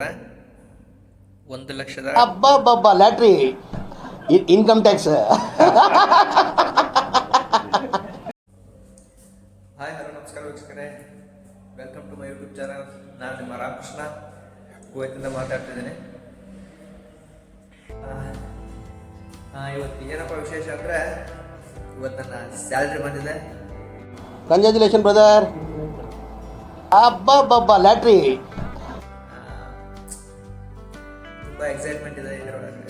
1,00,000 ಅಬ್ಬಬ್ಬಬ್ಬ lottery income tax. Hi hello ನಮಸ್ಕಾರ ವೀಕ್ಷಕರೇ, welcome to my YouTube channel. ನಾನು ನಿಮ್ಮ ರಾಮಕೃಷ್ಣ ಕುವೈತಿಂದ ಮಾತಾಡ್ತಿದ್ದೀನಿ. ಇವತ್ತು ಏನಪ್ಪ ವಿಶೇಷ ಅಂದರೆ, ಇವತ್ತು ನನ್ನ ಸ್ಯಾಲ್ರಿ ಬಂದಿದೆ. Congratulation brother. ಅಬ್ಬಬ್ಬಬ್ಬ ಲ್ಯಾಟ್ರಿ. ತುಂಬ ಎಕ್ಸೈಟ್ಮೆಂಟ್ ಇದೆ ಇದರೊಳಗೆ.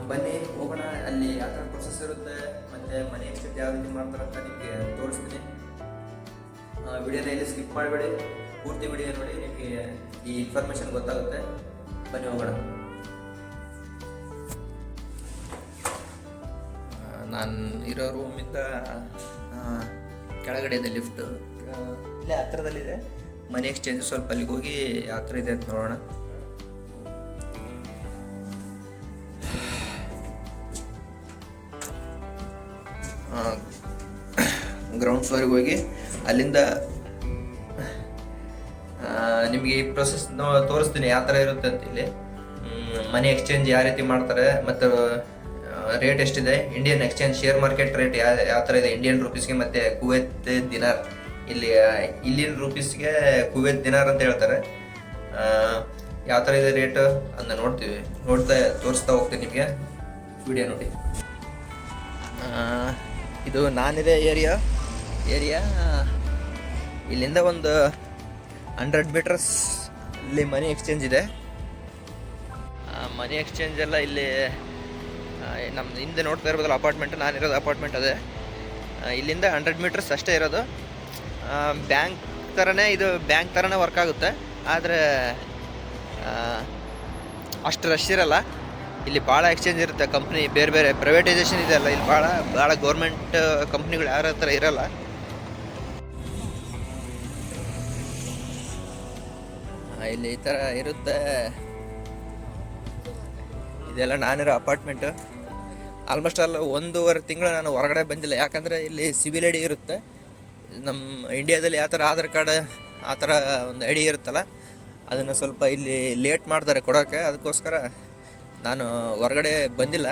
ಬನ್ನಿ ಹೋಗೋಣ, ಅಲ್ಲಿ ಯಾವ ಥರ ಪ್ರೊಸೆಸ್ ಇರುತ್ತೆ ಮತ್ತು ಮನಿ ಎಕ್ಸ್ಚೇಂಜ್ ಯಾವ ರೀತಿ ಮಾಡ್ತಾರೆ ಅಂತ ನಿಮಗೆ ತೋರಿಸ್ತೀನಿ. ವಿಡಿಯೋನ ಎಲ್ಲಿ ಸ್ಕಿಪ್ ಮಾಡಬೇಡಿ, ಪೂರ್ತಿ ವಿಡಿಯೋ ನೋಡಿ, ನಿಮಗೆ ಈ ಇನ್ಫಾರ್ಮೇಷನ್ ಗೊತ್ತಾಗುತ್ತೆ. ಬನ್ನಿ ಹೋಗೋಣ. ನಾನು ಇರೋ ರೂಮಿಂದ ಕೆಳಗಡೆ ಇದೆ ಲಿಫ್ಟ್, ಇಲ್ಲೇ ಹತ್ರದಲ್ಲಿದೆ ಮನಿ ಎಕ್ಸ್ಚೇಂಜ್. ಸ್ವಲ್ಪ ಅಲ್ಲಿಗೆ ಹೋಗಿ ಯಾವ ಥರ ಇದೆ ಅಂತ ನೋಡೋಣ. ಗ್ರೌಂಡ್ ಫ್ಲೋರಿಗೆ ಹೋಗಿ ಅಲ್ಲಿಂದ ನಿಮಗೆ ಈ ಪ್ರೊಸೆಸ್ ತೋರಿಸ್ತೀನಿ ಯಾವ ಥರ ಇರುತ್ತೆ ಅಂತ. ಇಲ್ಲಿ ಮನಿ ಎಕ್ಸ್ಚೇಂಜ್ ಯಾವ ರೀತಿ ಮಾಡ್ತಾರೆ ಮತ್ತು ರೇಟ್ ಎಷ್ಟಿದೆ, Indian exchange share market rate ಯಾವ ಥರ ಇದೆ ಇಂಡಿಯನ್ ರುಪೀಸ್ಗೆ ಮತ್ತು ಕುವೈತ್ ದಿನಾರ್. ಇಲ್ಲಿನ ರೂಪೀಸ್ಗೆ ಕುವೈತ್ ದಿನಾರ್ ಅಂತ ಹೇಳ್ತಾರೆ. ಯಾವ ಥರ ಇದೆ ರೇಟ್ ಅದನ್ನ ನೋಡ್ತಾ ತೋರಿಸ್ತಾ ಹೋಗ್ತೀನಿ ನಿಮಗೆ. ವಿಡಿಯೋ ನೋಡಿ. ಇದು ನಾನಿದೆ ಏರಿಯಾ ಇಲ್ಲಿಂದ ಒಂದು 100 ಮೀಟರ್ಸ್ ಇಲ್ಲಿ ಮನಿ ಎಕ್ಸ್ಚೇಂಜ್ ಇದೆ. ಮನಿ ಎಕ್ಸ್ಚೇಂಜ್ ಎಲ್ಲ ಇಲ್ಲಿ ನಮ್ಮ ಹಿಂದೆ ನೋಡ್ತಾ ಇರ್ಬೋದಲ್ಲ ಅಪಾರ್ಟ್ಮೆಂಟ್, ನಾನಿರೋದು ಅಪಾರ್ಟ್ಮೆಂಟ್ ಅದೇ. ಇಲ್ಲಿಂದ 100 ಮೀಟರ್ಸ್ ಅಷ್ಟೇ ಇರೋದು. ಬ್ಯಾಂಕ್ ಥರನೇ ಇದು, ಬ್ಯಾಂಕ್ ಥರನೇ ವರ್ಕ್ ಆಗುತ್ತೆ. ಆದರೆ ಅಷ್ಟು ರಶ್ ಇರಲ್ಲ. ಇಲ್ಲಿ ಭಾಳ ಎಕ್ಸ್ಚೇಂಜ್ ಇರುತ್ತೆ, ಕಂಪ್ನಿ ಬೇರೆ ಬೇರೆ ಪ್ರೈವೇಟೈಸೇಷನ್ ಇದೆ ಅಲ್ಲ, ಇಲ್ಲಿ ಭಾಳ ಗೌರ್ಮೆಂಟ್ ಕಂಪ್ನಿಗಳು ಯಾರ ಹತ್ರ ಇರಲ್ಲ. ಇಲ್ಲಿ ಈ ಥರ ಇರುತ್ತೆ. ಇದೆಲ್ಲ ನಾನಿರೋ ಅಪಾರ್ಟ್ಮೆಂಟು. ಆಲ್ಮೋಸ್ಟ್ ಅಲ್ಲ 1.5 ತಿಂಗಳು ನಾನು ಹೊರಗಡೆ ಬಂದಿಲ್ಲ, ಯಾಕಂದರೆ ಇಲ್ಲಿ ಸಿವಿಲ್ ಐ ಡಿ ಇರುತ್ತೆ. ನಮ್ಮ ಇಂಡಿಯಾದಲ್ಲಿ ಯಾವ ಥರ ಆಧಾರ್ ಕಾರ್ಡ್ ಆ ಥರ ಒಂದು ಐ ಡಿ ಇರುತ್ತಲ್ಲ, ಅದನ್ನು ಸ್ವಲ್ಪ ಇಲ್ಲಿ ಲೇಟ್ ಮಾಡ್ತಾರೆ ಕೊಡೋಕ್ಕೆ. ಅದಕ್ಕೋಸ್ಕರ ನಾನು ಹೊರಗಡೆ ಬಂದಿಲ್ಲ.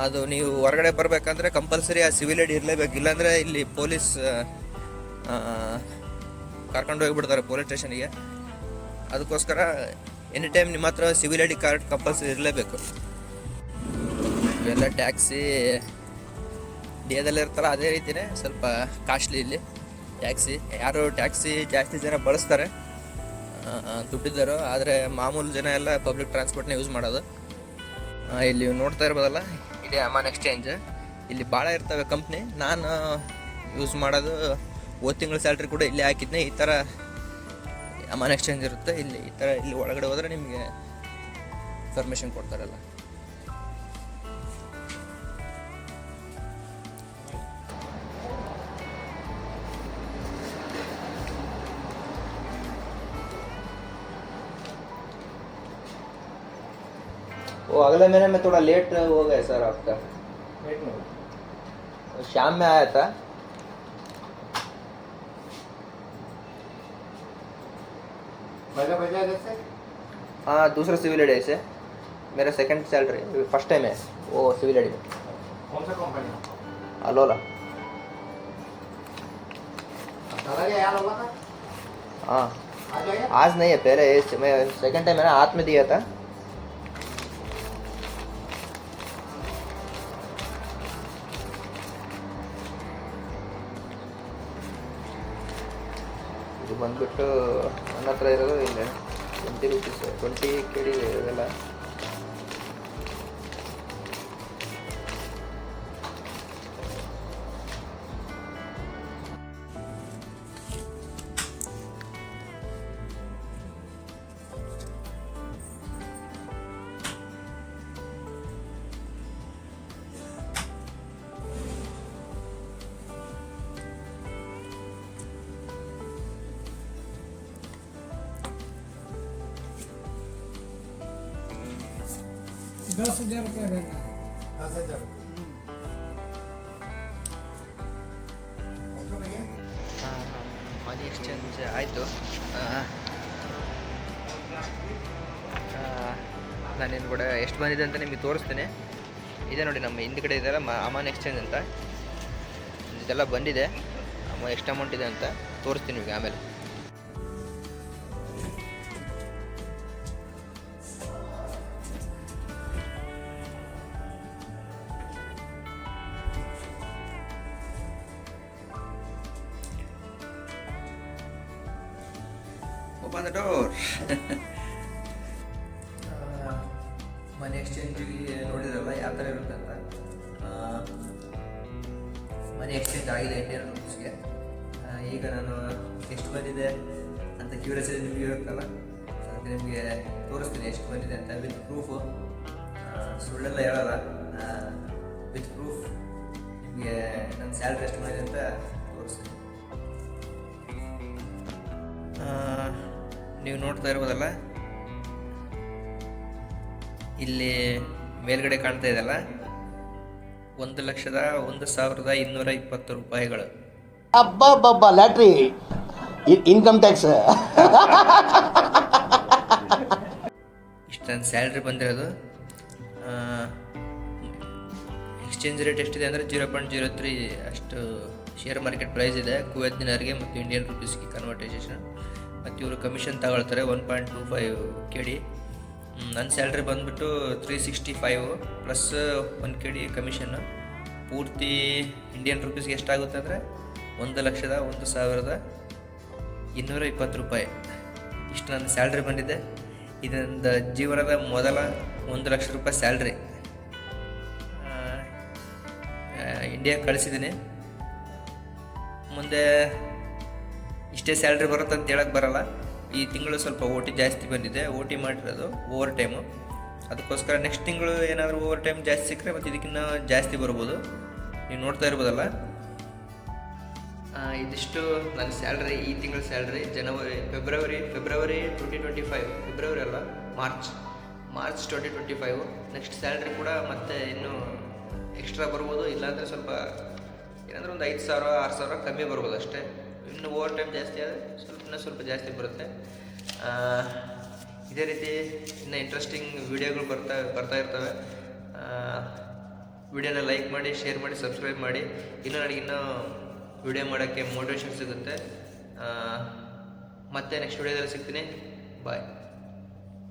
ಅದು ನೀವು ಹೊರಗಡೆ ಬರಬೇಕಂದ್ರೆ ಕಂಪಲ್ಸರಿ ಆ ಸಿವಿಲ್ ಐ ಡಿ ಇರಲೇಬೇಕು, ಇಲ್ಲಾಂದರೆ ಇಲ್ಲಿ ಪೊಲೀಸ್ ಕರ್ಕೊಂಡು ಹೋಗಿಬಿಡ್ತಾರೆ ಪೊಲೀಸ್ ಸ್ಟೇಷನಿಗೆ. ಅದಕ್ಕೋಸ್ಕರ ಎನಿ ಟೈಮ್ ನಿಮ್ಮ ಹತ್ರ civil I D card compulsory ಇರಲೇಬೇಕು. ಇವೆಲ್ಲ ಟ್ಯಾಕ್ಸಿ ಇಂಡಿಯಾದಲ್ಲಿ ಇರ್ತಾರ ಅದೇ ರೀತಿಯೇ ಸ್ವಲ್ಪ ಕಾಸ್ಟ್ಲಿ ಇಲ್ಲಿ ಟ್ಯಾಕ್ಸಿ. ಯಾರು ಟ್ಯಾಕ್ಸಿ ಜಾಸ್ತಿ ಜನ ಬಳಸ್ತಾರೆ ದುಡ್ಡಿದ್ದಾರೋ, ಆದರೆ ಮಾಮೂಲು ಜನ ಎಲ್ಲ ಪಬ್ಲಿಕ್ ಟ್ರಾನ್ಸ್ಪೋರ್ಟ್ನ ಯೂಸ್ ಮಾಡೋದು. ಇಲ್ಲಿ ನೋಡ್ತಾ ಇರ್ಬೋದಲ್ಲ, ಇದೇ ಅಮಾನ್ ಎಕ್ಸ್ಚೇಂಜ್. ಇಲ್ಲಿ ಭಾಳ ಇರ್ತವೆ ಕಂಪ್ನಿ. ನಾನು ಯೂಸ್ ಮಾಡೋದು ಹೋದ ತಿಂಗಳ ಸ್ಯಾಲ್ರಿ ಕೂಡ ಇಲ್ಲೇ ಹಾಕಿದ್ನೆ. ಈ ಥರ ಅಮಾನ್ ಎಕ್ಸ್ಚೇಂಜ್ ಇರುತ್ತೆ ಇಲ್ಲಿ. ಈ ಥರ ಇಲ್ಲಿ ಒಳಗಡೆ ಹೋದರೆ ನಿಮಗೆ ಇನ್ಫಾರ್ಮೇಷನ್ ಕೊಡ್ತಾರಲ್ಲ. वो अगले महीने में थोड़ा लेट हो गया सर आपका। लेट में शाम में आया था। हाँ, दूसरा सिविल आई से मेरा सेकंड सैलरी, फर्स्ट टाइम है वो सिविल आई में। कौन सा कंपनी? अलोला। हाँ, आज नहीं है, पहले मैं सेकंड टाइम मैंने हाथ में दिया था. ಇದು ಬಂದ್ಬಿಟ್ಟು ನನ್ನ ಹತ್ರ ಇರೋದು ಇಲ್ಲ 20 ರೂಪೀಸ್, 20 KD ಇದೆಲ್ಲ. ₹10,000 रहना। 10,000 ಮನಿ ಎಕ್ಸ್ಚೇಂಜ್ ಆಯಿತು. ನಾನೇನು ಕೂಡ ಎಷ್ಟು ಬಂದಿದೆ ಅಂತ ನಿಮಗೆ ತೋರಿಸ್ತೀನಿ. ಇದೆ ನೋಡಿ ನಮ್ಮ ಹಿಂದ್ಗಡೆ ಇದೆಲ್ಲ ಅಮಾನ್ ಎಕ್ಸ್ಚೇಂಜ್ ಅಂತ ಇದೆಲ್ಲ ಬಂದಿದೆ. ಎಷ್ಟು ಅಮೌಂಟ್ ಇದೆ ಅಂತ ತೋರಿಸ್ತೀನಿ ನಿಮಗೆ ಆಮೇಲೆ. Open the door. ಮನಿ ಎಕ್ಸ್ಚೇಂಜಿಗೆ ನೋಡಿದ್ರಲ್ಲ ಯಾವ ಥರ ಇರುತ್ತೆ ಅಂತ. ಮನಿ ಎಕ್ಸ್ಚೇಂಜ್ ಆಗಿದೆ ಇಂಡಿಯನ್ ರುಪೀಸ್ಗೆ. ಈಗ ನಾನು ಎಷ್ಟು ಬಂದಿದೆ ಅಂತ ಕ್ಯೂರಿಯಾಸಿಟಿ ನಿಮಗೆ ಇರುತ್ತಲ್ಲ, ಅದಕ್ಕೆ ನಿಮಗೆ ತೋರಿಸ್ತೀನಿ ಎಷ್ಟು ಬಂದಿದೆ ಅಂತ ವಿತ್ ಪ್ರೂಫು. ಸುಳ್ಳೆಲ್ಲ ಹೇಳಲ್ಲ, ವಿತ್ ಪ್ರೂಫ್ ನಿಮಗೆ ನನ್ನ ಸ್ಯಾಲ್ರಿ ಎಷ್ಟು ಬಂದಿದೆ ಅಂತ ತೋರಿಸ್ತೀನಿ. ನೀವು ನೋಡ್ತಾ ಇರ್ಬೋದಲ್ಲ, ಇಲ್ಲಿ ಮೇಲ್ಗಡೆ ಕಾಣ್ತಾ ಇದೆಯಲ್ಲ, 1,01,220 ರೂಪಾಯಿಗಳು. ಅಬ್ಬಬ್ಬಬ್ಬ, ಲ್ಯಾಟ್ರಿ, ಇನ್ಕಮ್ ಟ್ಯಾಕ್ಸ್. ಇಷ್ಟು ನನ್ನ ಸ್ಯಾಲ್ರಿ ಬಂದಿರೋದು. ಎಕ್ಸ್ಚೇಂಜ್ ರೇಟ್ ಎಷ್ಟಿದೆ ಅಂದರೆ 0.03 ಅಷ್ಟು ಶೇರ್ ಮಾರ್ಕೆಟ್ ಪ್ರೈಸ್ ಇದೆ ಕುವೈತ್ ದಿನಾರ್ಗೆ ಮತ್ತು ಇಂಡಿಯನ್ ರುಪೀಸ್ಗೆ ಕನ್ವರ್ಟೇಷನ್. ಮತ್ತು ಇವರು ಕಮಿಷನ್ ತಗೊಳ್ತಾರೆ 1.25 KD. ನನ್ನ ಸ್ಯಾಲ್ರಿ ಬಂದುಬಿಟ್ಟು 365 ಪ್ಲಸ್ 1 KD ಕಮಿಷನ್ನು. ಪೂರ್ತಿ ಇಂಡಿಯನ್ ರುಪೀಸ್ಗೆ ಎಷ್ಟಾಗುತ್ತೆ ಅಂದರೆ 1,01,220 ರೂಪಾಯಿ. ಇಷ್ಟು ನನ್ನ ಸ್ಯಾಲ್ರಿ ಬಂದಿದೆ. ಇದರಿಂದ ಜೀವನದ ಮೊದಲ 1 ಲಕ್ಷ ರೂಪಾಯಿ ಸ್ಯಾಲ್ರಿ ಇಂಡಿಯಾಗೆ ಕಳಿಸಿದ್ದೀನಿ. ಮುಂದೆ ಇಷ್ಟೇ ಸ್ಯಾಲ್ರಿ ಬರುತ್ತೆ ಅಂತ ಹೇಳಕ್ಕೆ ಬರಲ್ಲ. ಈ ತಿಂಗಳು ಸ್ವಲ್ಪ OT ಜಾಸ್ತಿ ಬಂದಿದೆ, OT ಮಾಡಿರೋದು ಓವರ್ ಟೈಮು. ಅದಕ್ಕೋಸ್ಕರ ನೆಕ್ಸ್ಟ್ ತಿಂಗಳು ಏನಾದರೂ ಓವರ್ ಟೈಮ್ ಜಾಸ್ತಿ ಸಿಕ್ಕರೆ ಮತ್ತು ಇದಕ್ಕಿಂತ ಜಾಸ್ತಿ ಬರ್ಬೋದು. ನೀವು ನೋಡ್ತಾ ಇರ್ಬೋದಲ್ಲ, ಇದಿಷ್ಟು ನನ್ನ ಸ್ಯಾಲ್ರಿ, ಈ ತಿಂಗಳ ಸ್ಯಾಲ್ರಿ. ಫೆಬ್ರವರಿ 2025, ಫೆಬ್ರವರಿ ಅಲ್ಲ, ಮಾರ್ಚ್ 2025. ನೆಕ್ಸ್ಟ್ ಸ್ಯಾಲ್ರಿ ಕೂಡ ಮತ್ತೆ ಇನ್ನೂ ಎಕ್ಸ್ಟ್ರಾ ಬರ್ಬೋದು, ಇಲ್ಲಾಂದರೆ ಸ್ವಲ್ಪ ಏನಂದರೆ ಒಂದು 5,000 6,000 ಕಮ್ಮಿ ಬರ್ಬೋದು ಅಷ್ಟೇ. ಇನ್ನು ಓವರ್ ಟೈಮ್ ಜಾಸ್ತಿ ಆದರೆ ಸ್ವಲ್ಪ ಜಾಸ್ತಿ ಬರುತ್ತೆ. ಇದೇ ರೀತಿ ಇನ್ನು ಇಂಟ್ರೆಸ್ಟಿಂಗ್ ವೀಡಿಯೋಗಳು ಬರ್ತಾ ಇರ್ತವೆ. ವಿಡಿಯೋನ ಲೈಕ್ ಮಾಡಿ, ಶೇರ್ ಮಾಡಿ, ಸಬ್ಸ್ಕ್ರೈಬ್ ಮಾಡಿ. ನನಗಿನ್ನೂ ವಿಡಿಯೋ ಮಾಡೋಕ್ಕೆ ಮೋಟಿವೇಶನ್ ಸಿಗುತ್ತೆ. ಮತ್ತೆ ನೆಕ್ಸ್ಟ್ ವಿಡಿಯೋದಲ್ಲಿ ಸಿಗ್ತೀನಿ. ಬಾಯ್.